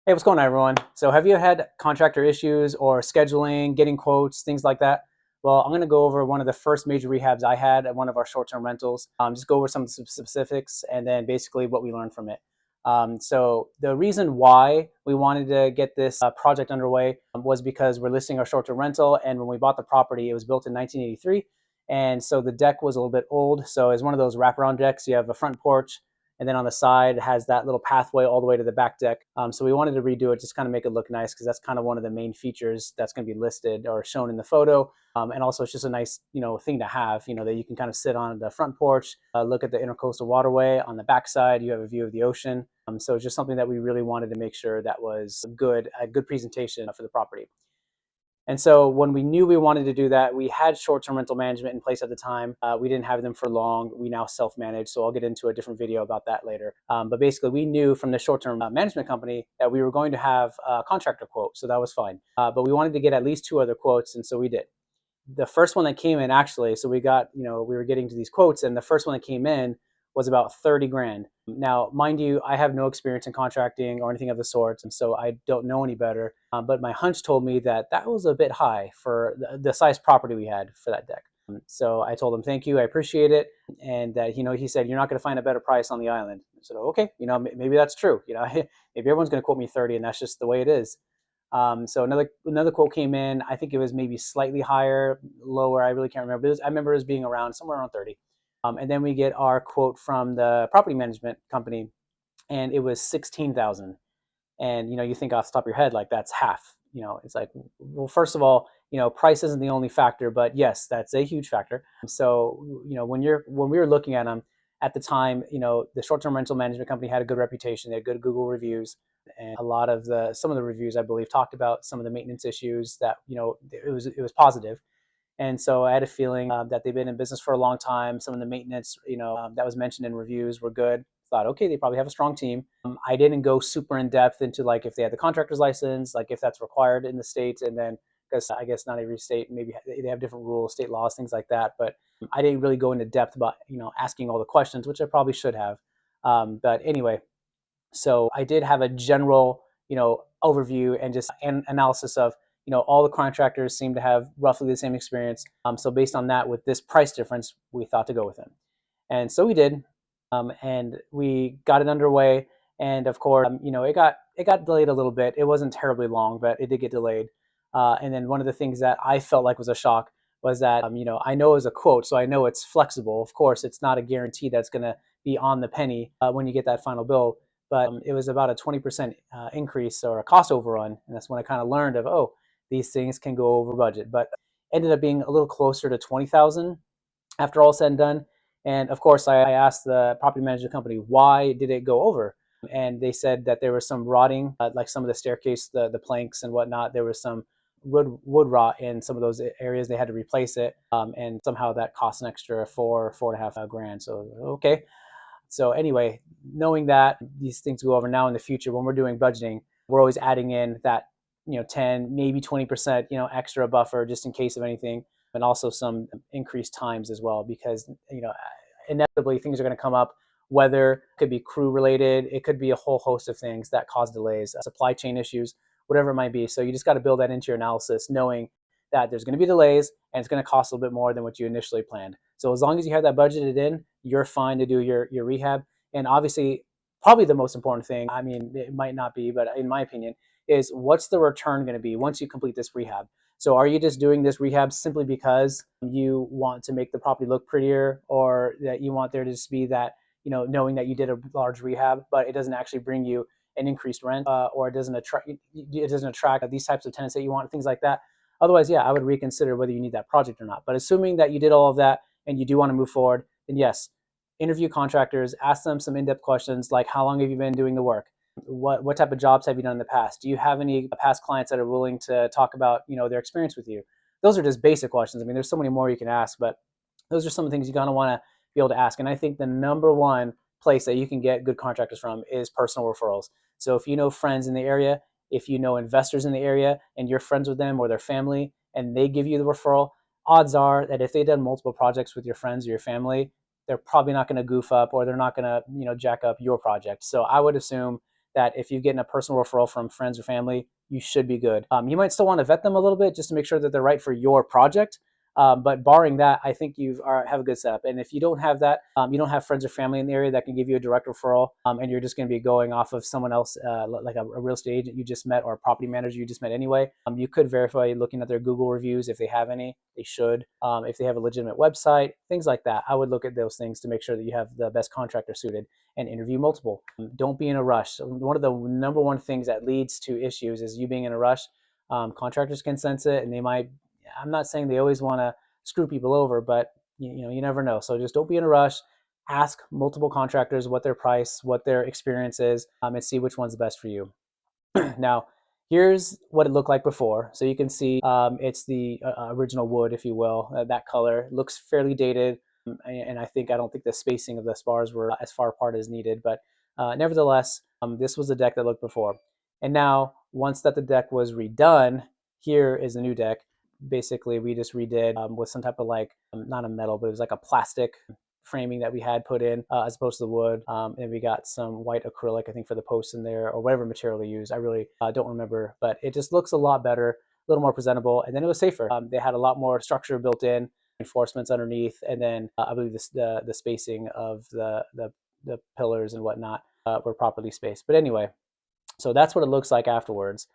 Hey, what's going on, everyone? So, have you had contractor issues or scheduling, getting quotes, things like that? Well, I'm going to go over one of the first major rehabs I had at one of our short-term rentals. Just go over some specifics and then basically what we learned from it. So, the reason why we wanted to get this project underway was because we're listing our short-term rental, and when we bought the property, it was built in 1983, and so the deck was a little bit old. So, it's one of those wraparound decks. You have a front porch, and then on the side it has that little pathway all the way to the back deck. So we wanted to redo it, just kind of make it look nice, because that's kind of one of the main features that's going to be listed or shown in the photo. And also, it's just a nice, thing to have, that you can kind of sit on the front porch, look at the intercoastal waterway. On the backside, you have a view of the ocean. So it's just something that we really wanted to make sure that was a good presentation for the property. And so when we knew we wanted to do that, we had short-term rental management in place at the time. We didn't have them for long. We now self-manage. So I'll get into a different video about that later. But basically, we knew from the short-term management company that we were going to have a contractor quote. So that was fine. But we wanted to get at least two other quotes. And so we did. The first one that came in, actually, so we got, we were getting to these quotes, and the first one that came in was about 30 grand. Now, mind you, I have no experience in contracting or anything of the sort, and so I don't know any better. But my hunch told me that that was a bit high for the size property we had for that deck. So I told him, thank you, I appreciate it. And he said, you're not going to find a better price on the island. I said, okay, maybe that's true. Maybe everyone's going to quote me 30, and that's just the way it is. So another quote came in. I think it was maybe slightly higher, lower. I really can't remember. I remember it was being around somewhere around 30. And then we get our quote from the property management company, and it was 16,000. And you think off the top of your head, like, that's half. It's like, well, first of all, price isn't the only factor, but yes, that's a huge factor. So when we were looking at them at the time, the short-term rental management company had a good reputation. They had good Google reviews, and a lot of some of the reviews, I believe, talked about some of the maintenance issues that it was positive. And so I had a feeling that they've been in business for a long time. Some of the maintenance, that was mentioned in reviews were good. Thought, okay, they probably have a strong team. I didn't go super in depth into, like, if they had the contractor's license, like if that's required in the states, and then because I guess not every state, maybe they have different rules, state laws, things like that. But I didn't really go into depth about asking all the questions, which I probably should have. But anyway, so I did have a general, overview and just an analysis of, all the contractors seem to have roughly the same experience. So based on that, with this price difference, we thought to go with them. And so we did, and we got it underway. And of course, it got delayed a little bit. It wasn't terribly long, but it did get delayed. And then one of the things that I felt like was a shock was that, I know it was a quote, so I know it's flexible. Of course, it's not a guarantee that's going to be on the penny when you get that final bill, but it was about a 20% increase or a cost overrun. And that's when I kind of learned of, oh, these things can go over budget, but ended up being a little closer to 20,000 after all said and done. And of course, I asked the property management company, why did it go over? And they said that there was some rotting, like some of the staircase, the planks and whatnot. There was some wood rot in some of those areas. They had to replace it, and somehow that cost an extra 4.5 grand. So okay. So anyway, knowing that these things go over now in the future, when we're doing budgeting, we're always adding in that 10, maybe 20% extra buffer just in case of anything, and also some increased times as well, because inevitably things are going to come up. Weather could be crew related, it could be a whole host of things that cause delays, supply chain issues, whatever it might be. So you just got to build that into your analysis, knowing that there's going to be delays and it's going to cost a little bit more than what you initially planned. So as long as you have that budgeted in, you're fine to do your rehab. And obviously, probably the most important thing, I mean, it might not be, but in my opinion, is what's the return going to be once you complete this rehab? So are you just doing this rehab simply because you want to make the property look prettier, or that you want there to just be that, knowing that you did a large rehab, but it doesn't actually bring you an increased rent, or it doesn't attract these types of tenants that you want, things like that? Otherwise, yeah, I would reconsider whether you need that project or not. But assuming that you did all of that and you do want to move forward, then yes, interview contractors, ask them some in-depth questions like, how long have you been doing the work? What type of jobs have you done in the past? Do you have any past clients that are willing to talk about their experience with you? Those are just basic questions. I mean, there's so many more you can ask, but those are some of the things you're going to want to be able to ask. And I think the number one place that you can get good contractors from is personal referrals. So if you know friends in the area, if you know investors in the area and you're friends with them or their family, and they give you the referral, odds are that if they've done multiple projects with your friends or your family, they're probably not going to goof up, or they're not going to jack up your project. So I would assume that if you get a personal referral from friends or family, you should be good. You might still want to vet them a little bit just to make sure that they're right for your project. But barring that, I think have a good setup. And if you don't have that, you don't have friends or family in the area that can give you a direct referral, and you're just going to be going off of someone else, like a real estate agent you just met or a property manager you just met anyway. You could verify looking at their Google reviews if they have any. They should. If they have a legitimate website, things like that. I would look at those things to make sure that you have the best contractor suited and interview multiple. Don't be in a rush. One of the number one things that leads to issues is you being in a rush. Contractors can sense it, and they might. I'm not saying they always want to screw people over, but you never know. So just don't be in a rush. Ask multiple contractors what their price, what their experience is, and see which one's the best for you. Now, here's what it looked like before. So you can see it's the original wood, if you will. That color it looks fairly dated, and I don't think the spacing of the spars were as far apart as needed. But nevertheless, this was the deck that looked before. And now, once that the deck was redone, here is the new deck. Basically, we just redid with some type of not a metal, but it was like a plastic framing that we had put in as opposed to the wood. And we got some white acrylic, I think, for the posts in there, or whatever material they use. I really don't remember, but it just looks a lot better, a little more presentable, and then it was safer. They had a lot more structure built in, reinforcements underneath, and then I believe the spacing of the pillars and whatnot were properly spaced. But anyway, so that's what it looks like afterwards.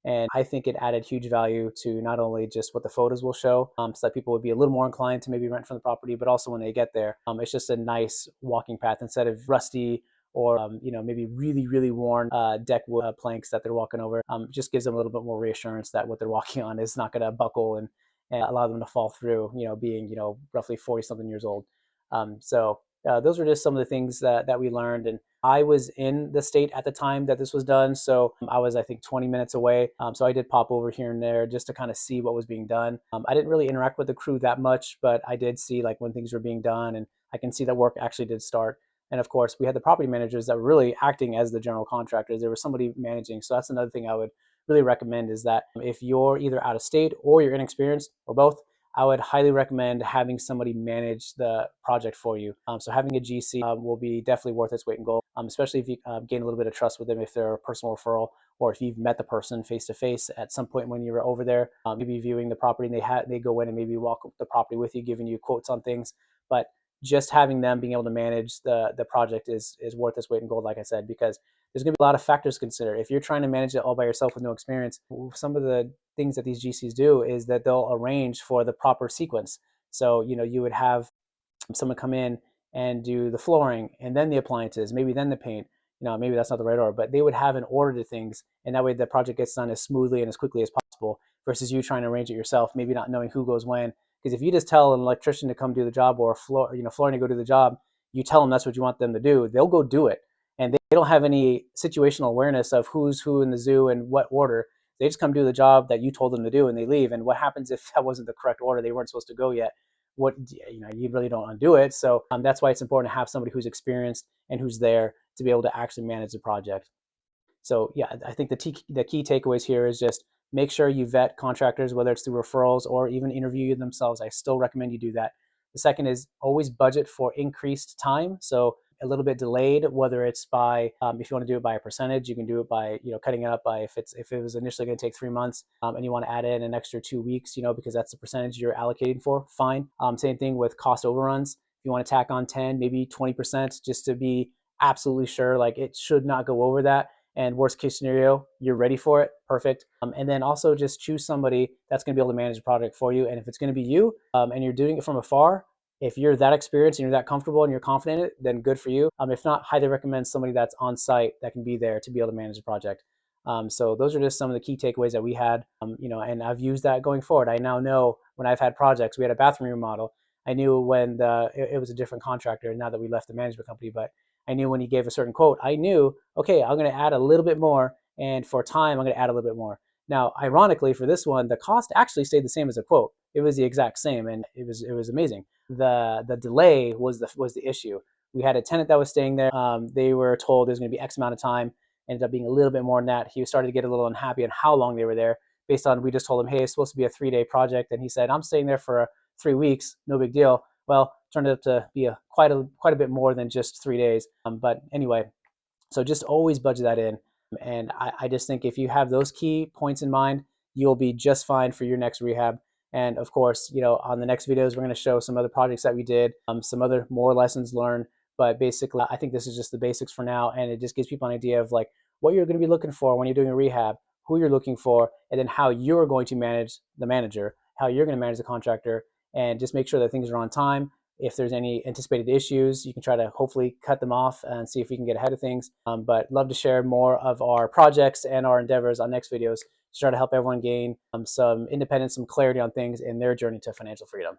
And I think it added huge value to not only just what the photos will show, so that people would be a little more inclined to maybe rent from the property, but also when they get there, it's just a nice walking path instead of rusty or maybe really really worn deck planks that they're walking over. Just gives them a little bit more reassurance that what they're walking on is not going to buckle and allow them to fall through. Being roughly 40 something years old. So those were just some of the things that we learned. And I was in the state at the time that this was done, so I was, I think, 20 minutes away. So I did pop over here and there just to kind of see what was being done. I didn't really interact with the crew that much, but I did see like when things were being done, and I can see that work actually did start. And of course, we had the property managers that were really acting as the general contractors. There was somebody managing. So that's another thing I would really recommend, is that if you're either out of state or you're inexperienced or both, I would highly recommend having somebody manage the project for you. So having a GC will be definitely worth its weight in gold, especially if you gain a little bit of trust with them, if they're a personal referral, or if you've met the person face to face at some point when you were over there, maybe viewing the property, and they go in and maybe walk the property with you, giving you quotes on things. But just having them being able to manage the project is worth its weight in gold, like I said, because there's going to be a lot of factors to consider. If you're trying to manage it all by yourself with no experience, some of the things that these GCs do is that they'll arrange for the proper sequence. So, you would have someone come in and do the flooring and then the appliances, maybe then the paint. Maybe that's not the right order, but they would have an order to things, and that way the project gets done as smoothly and as quickly as possible versus you trying to arrange it yourself, maybe not knowing who goes when. Because if you just tell an electrician to come do the job, or flooring to go do the job, you tell them that's what you want them to do, they'll go do it. And they don't have any situational awareness of who's who in the zoo and what order. They just come do the job that you told them to do, and they leave. And what happens if that wasn't the correct order? They weren't supposed to go yet. You really don't undo it. So that's why it's important to have somebody who's experienced and who's there to be able to actually manage the project. So yeah, I think the key takeaways here is just make sure you vet contractors, whether it's through referrals or even interview themselves. I still recommend you do that. The second is always budget for increased time. So a little bit delayed, whether it's by if you want to do it by a percentage, you can do it by cutting it up by if it was initially going to take 3 months and you want to add in an extra 2 weeks, because that's the percentage you're allocating for. Fine. Same thing with cost overruns. If you want to tack on 10, maybe 20%, just to be absolutely sure, like it should not go over that. And worst case scenario, you're ready for it. Perfect. And then also just choose somebody that's going to be able to manage the project for you. And if it's going to be you and you're doing it from afar, if you're that experienced and you're that comfortable and you're confident in it, then good for you. If not, highly recommend somebody that's on site that can be there to be able to manage the project. So those are just some of the key takeaways that we had, and I've used that going forward. I now know when I've had projects, we had a bathroom remodel. I knew when it was a different contractor now that we left the management company, but I knew when he gave a certain quote, I knew, okay, I'm going to add a little bit more, and for time, I'm going to add a little bit more. Now, ironically, for this one, the cost actually stayed the same as a quote. It was the exact same, and it was amazing. The delay was the issue. We had a tenant that was staying there. They were told there's going to be X amount of time. Ended up being a little bit more than that. He started to get a little unhappy on how long they were there, based on we just told him, hey, it's supposed to be a 3-day project, and he said, I'm staying there for 3 weeks, no big deal. Well, turned out to be quite a bit more than just 3 days. But anyway, so just always budget that in. And I just think if you have those key points in mind, you'll be just fine for your next rehab. And of course, on the next videos, we're going to show some other projects that we did, some other more lessons learned. But basically, I think this is just the basics for now. And it just gives people an idea of like what you're going to be looking for when you're doing a rehab, who you're looking for, and then how you're going to manage the manager, how you're going to manage the contractor, and just make sure that things are on time. If there's any anticipated issues, you can try to hopefully cut them off and see if we can get ahead of things. But love to share more of our projects and our endeavors on next videos to try to help everyone gain some independence, some clarity on things in their journey to financial freedom.